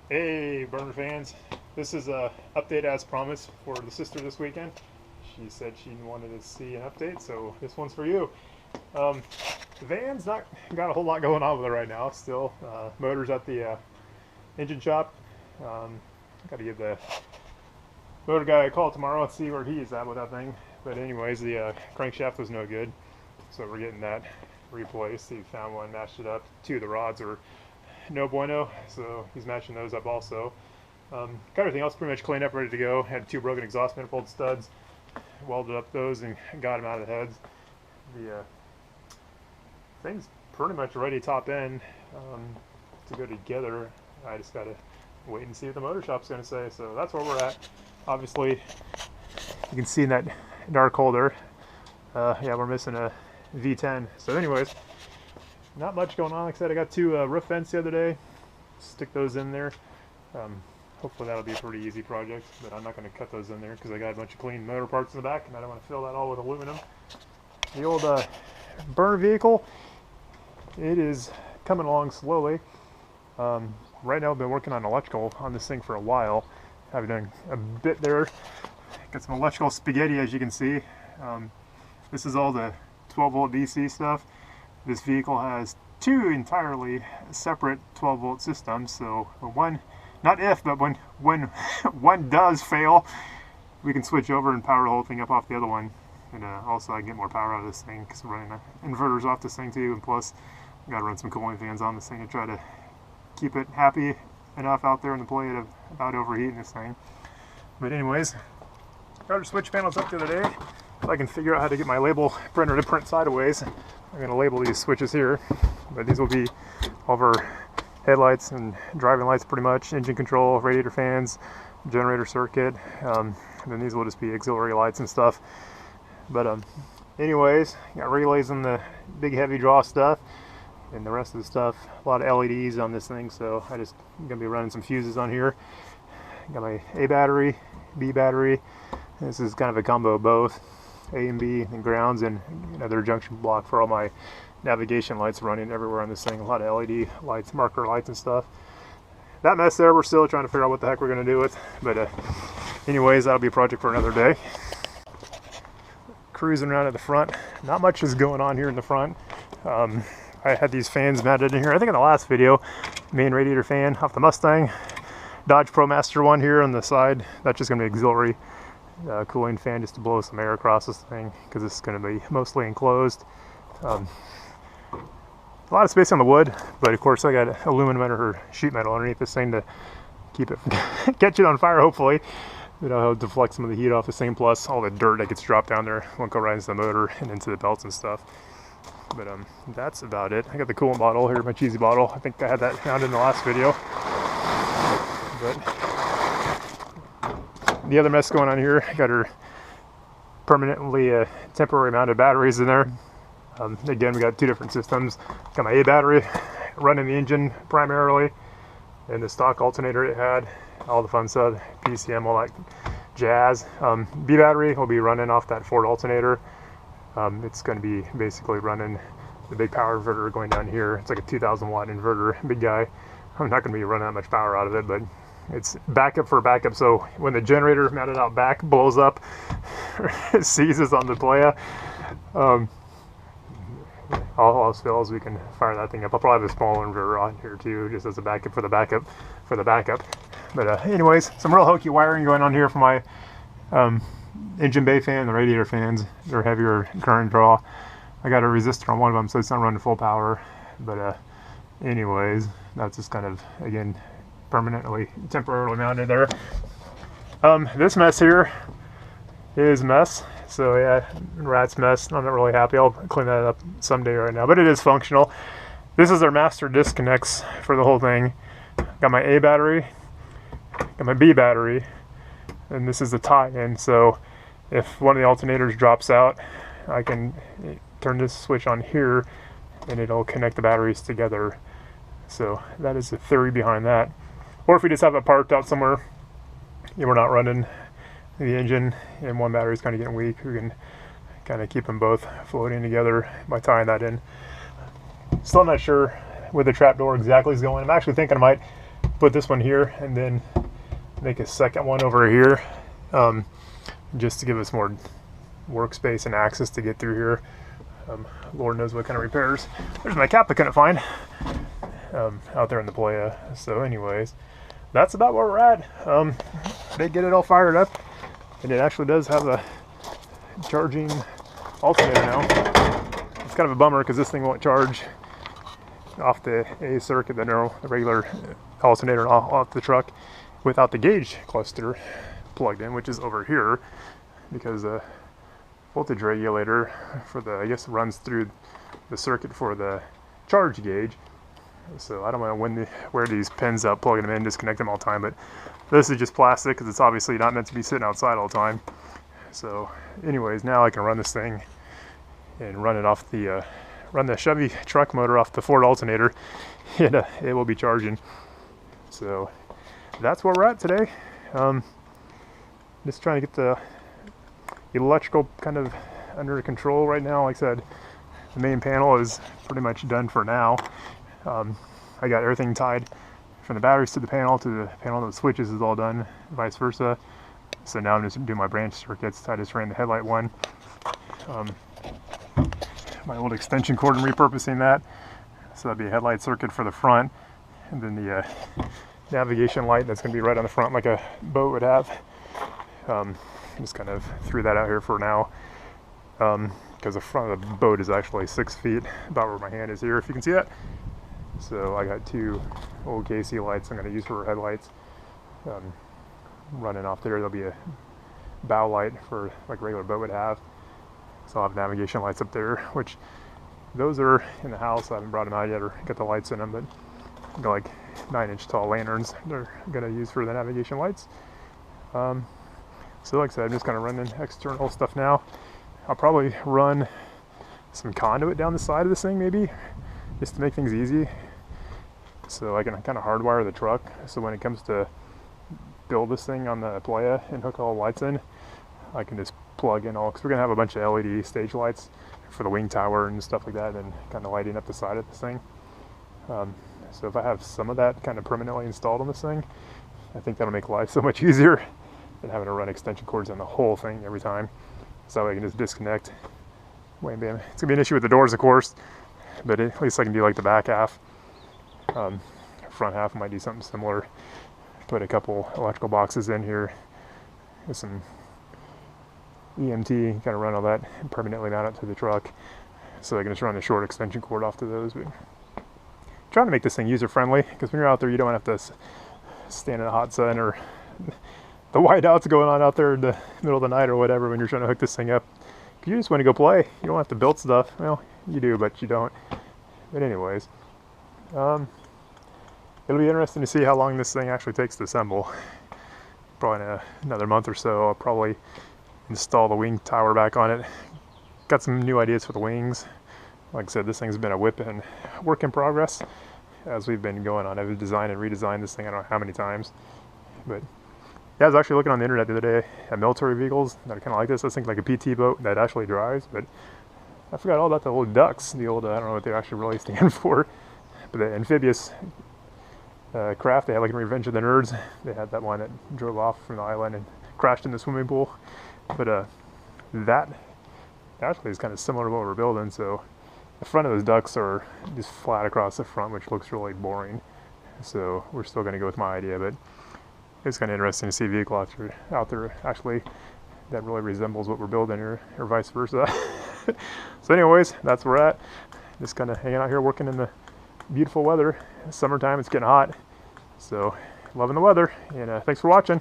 Hey, burner fans. This is a update as promised for the sister this weekend. She said she wanted to see an update, so this one's for you. The van's not got a whole lot going on with it right now. Still, motor's at the engine shop. Got to give the motor guy a call tomorrow and see where he's at with that thing. But anyways, the crankshaft was no good, so we're getting that replaced. He found one, matched it up. Two of the rods are no bueno, so he's matching those up also. Got everything else pretty much cleaned up, ready to go. Had two broken exhaust manifold studs, welded up those and got them out of the heads. The thing's pretty much ready top end to go together. I just gotta wait and see what the motor shop's gonna say. So that's where we're at. Obviously, you can see in that dark hole there, yeah, we're missing a V10. So anyways, not much going on. Like I said, I got two roof vents the other day. Stick those in there. Hopefully that'll be a pretty easy project, but I'm not going to cut those in there because I got a bunch of clean motor parts in the back and I don't want to fill that all with aluminum. The old burner vehicle, it is coming along slowly. Right now I've been working on electrical on this thing for a while. I've done a bit there. Got some electrical spaghetti, as you can see. This is all the 12 volt DC stuff. This vehicle has two entirely separate 12 volt systems, so one, not if, but when one does fail, we can switch over and power the whole thing up off the other one. And also I can get more power out of this thing because I'm running inverters off this thing too, and plus I gotta run some cooling fans on this thing to try to keep it happy enough out there in the plate of about overheating this thing. But anyways, got our switch panels up the other day. If I can figure out how to get my label printer to print sideways, I'm going to label these switches here. But these will be all of our headlights and driving lights pretty much, engine control, radiator fans, generator circuit, and then these will just be auxiliary lights and stuff. But anyways, got relays on the big heavy draw stuff, and the rest of the stuff, a lot of LEDs on this thing, so I just going to be running some fuses on here. Got my A battery, B battery. This is kind of a combo of both. A and B and grounds, and another junction block for all my navigation lights running everywhere on this thing. A lot of LED lights, marker lights and stuff. That mess there, we're still trying to figure out what the heck we're going to do with. But anyways, that'll be a project for another day. Cruising around at the front. Not much is going on here in the front. I had these fans mounted in here. I think in the last video, main radiator fan off the Mustang. Dodge ProMaster one here on the side. That's just going to be auxiliary. Cooling fan just to blow some air across this thing because it's going to be mostly enclosed. A lot of space on the wood, but of course I got aluminum or sheet metal underneath this thing to keep it from catching on fire, hopefully. You know, it'll deflect some of the heat off this thing, plus all the dirt that gets dropped down there won't go right into the motor and into the belts and stuff. But that's about it. I got the coolant bottle here, my cheesy bottle. I think I had that found in the last video. But the other mess going on here, I got her permanently temporary mounted batteries in there. Again, we got two different systems. Got my A battery running the engine primarily, and the stock alternator it had, all the fun stuff, PCM, all that jazz. B battery will be running off that Ford alternator. It's going to be basically running the big power inverter going down here. It's like a 2,000 watt inverter, big guy. I'm not going to be running that much power out of it, but it's backup for backup, so when the generator mounted out back blows up, it seizes on the playa, all else fails, we can fire that thing up. I'll probably have a small inverter on here too, just as a backup for the backup for the backup. But anyways, some real hokey wiring going on here for my engine bay fan, the radiator fans. They're heavier current draw. I got a resistor on one of them, so it's not running full power. But anyways, that's just kind of, again, permanently, temporarily mounted there. This mess here is a mess. So yeah, rat's mess. I'm not really happy. I'll clean that up someday right now, but it is functional. This is our master disconnects for the whole thing. Got my A battery, got my B battery, and this is the tie-in. So if one of the alternators drops out, I can turn this switch on here and it'll connect the batteries together. So that is the theory behind that. Or if we just have it parked out somewhere, we're not running the engine and one battery is kind of getting weak, we can kind of keep them both floating together by tying that in. Still not sure where the trap door exactly is going. I'm actually thinking I might put this one here and then make a second one over here, just to give us more workspace and access to get through here. Lord knows what kind of repairs. There's my cap I couldn't find out there in the playa. So anyways, that's about where we're at. They get it all fired up, and it actually does have a charging alternator now. It's kind of a bummer because this thing won't charge off the A circuit, the regular alternator off the truck, without the gauge cluster plugged in, which is over here, because the voltage regulator for the, I guess, runs through the circuit for the charge gauge. So I don't know where these pins up, plugging them in, disconnect them all the time, but this is just plastic because it's obviously not meant to be sitting outside all the time. So anyways, now I can run this thing and run it off the run the Chevy truck motor off the Ford alternator, and it will be charging. So that's where we're at today. Just trying to get the electrical kind of under control right now. Like I said, the main panel is pretty much done for now. I got everything tied from the batteries to the panel that switches is all done, vice versa. So now I'm just doing my branch circuits. I just ran the headlight one. My old extension cord and repurposing that. So that'd be a headlight circuit for the front, and then the navigation light that's going to be right on the front like a boat would have. Just kind of threw that out here for now, because the front of the boat is actually 6 feet, about where my hand is here, if you can see that. So I got 2 old KC lights I'm going to use for headlights running off there. There'll be a bow light for like a regular boat would have. So I'll have navigation lights up there, which those are in the house. I haven't brought them out yet or got the lights in them, but got like 9-inch tall lanterns they're going to use for the navigation lights. So like I said, I'm just kind of running external stuff now. I'll probably run some conduit down the side of this thing maybe, just to make things easy. So I can kind of hardwire the truck, so when it comes to build this thing on the playa and hook all the lights in, I can just plug in all, because we're going to have a bunch of LED stage lights for the wing tower and stuff like that, and kind of lighting up the side of this thing. So if I have some of that kind of permanently installed on this thing, I think that'll make life so much easier than having to run extension cords on the whole thing every time. So I can just disconnect. Wham bam. It's going to be an issue with the doors, of course, but at least I can do like the back half. Front half I might do something similar. Put a couple electrical boxes in here with some EMT, kind of run all that and permanently mount it to the truck, so I can just run a short extension cord off to those. But trying to make this thing user friendly, because when you're out there you don't have to stand in the hot sun or the whiteouts going on out there in the middle of the night or whatever when you're trying to hook this thing up. You just want to go play. You don't have to build stuff. Well, you do, but you don't. But anyways, it'll be interesting to see how long this thing actually takes to assemble. Probably in another month or so, I'll probably install the wing tower back on it. Got some new ideas for the wings. Like I said, this thing's been a work in progress as we've been going on. I've designed and redesigned this thing I don't know how many times. But yeah, I was actually looking on the internet the other day at military vehicles that are kind of like this. I was thinking like a PT boat that actually drives, but I forgot all about the old ducks, the old, I don't know what they actually really stand for, but the amphibious craft they had, like in Revenge of the Nerds. They had that one that drove off from the island and crashed in the swimming pool. But that actually is kind of similar to what we're building. So the front of those ducts are just flat across the front, which looks really boring. So we're still going to go with my idea, but it's kind of interesting to see a vehicle out there actually that really resembles what we're building here, or vice versa. So anyways, that's where we're at. Just kind of hanging out here working in the beautiful weather. Summertime, it's getting hot. So loving the weather, and thanks for watching.